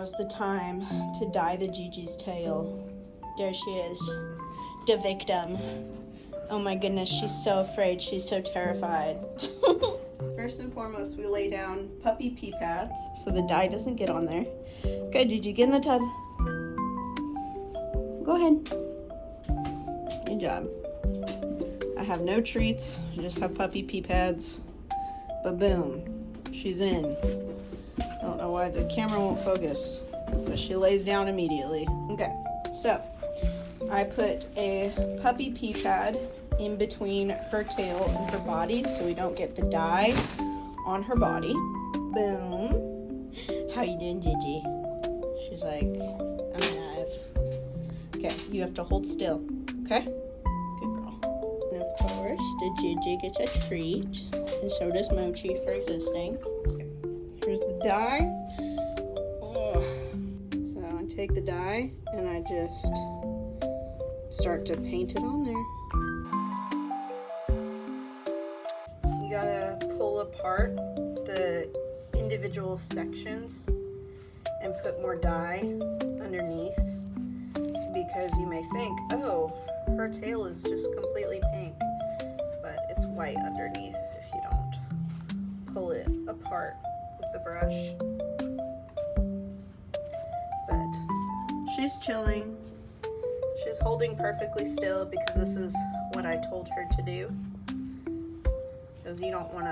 Now's the time to dye the Gigi's tail. There she is, the victim. Oh my goodness, she's so afraid. She's so terrified. First and foremost, we lay down puppy pee pads so the dye doesn't get on there. Okay, Gigi, get in the tub. Go ahead. Good job. I have no treats. I just have puppy pee pads. But boom, she's in. I don't know why the camera won't focus, but she lays down immediately. Okay, so I put a puppy pee pad in between her tail and her body so we don't get the dye on her body. Boom. How you doing, Gigi? She's like, I'm alive. Okay, you have to hold still, okay? Good girl. And of course, the Gigi gets a treat, and so does Mochi for existing. Okay. Here's the dye. Oh. So I take the dye and I just start to paint it on there. You gotta pull apart the individual sections and put more dye underneath, because you may think, oh, her tail is just completely pink, but it's white underneath if you don't pull it apart with the brush. But she's chilling. She's holding perfectly still because this is what I told her to do. Because you don't want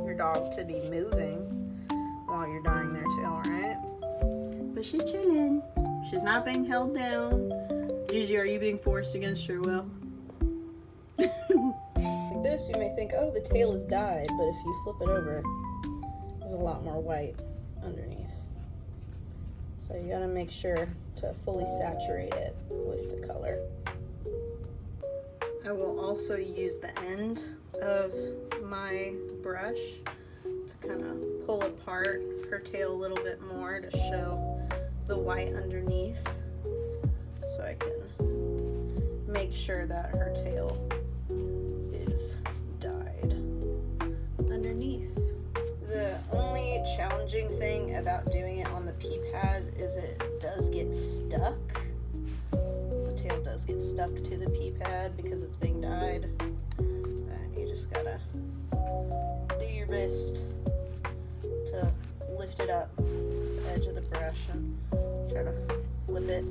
your dog to be moving while you're dyeing their tail, right? But she's chilling. She's not being held down. Gigi, are you being forced against your will? Like this, you may think, oh, the tail is dyed, but if you flip it over, there's a lot more white underneath. So you gotta make sure to fully saturate it with the color. I will also use the end of my brush to kind of pull apart her tail a little bit more to show the white underneath, so I can make sure that her tail is dyed underneath. The only challenging thing about doing it on the pee pad is it does get stuck. The tail does get stuck to the pee pad because it's being dyed, and you just gotta do your best to lift it up to the edge of the brush and try to flip it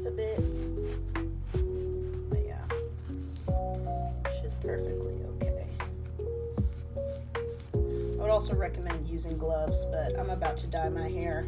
a bit. But yeah, she's perfectly okay. I would also recommend using gloves, but I'm about to dye my hair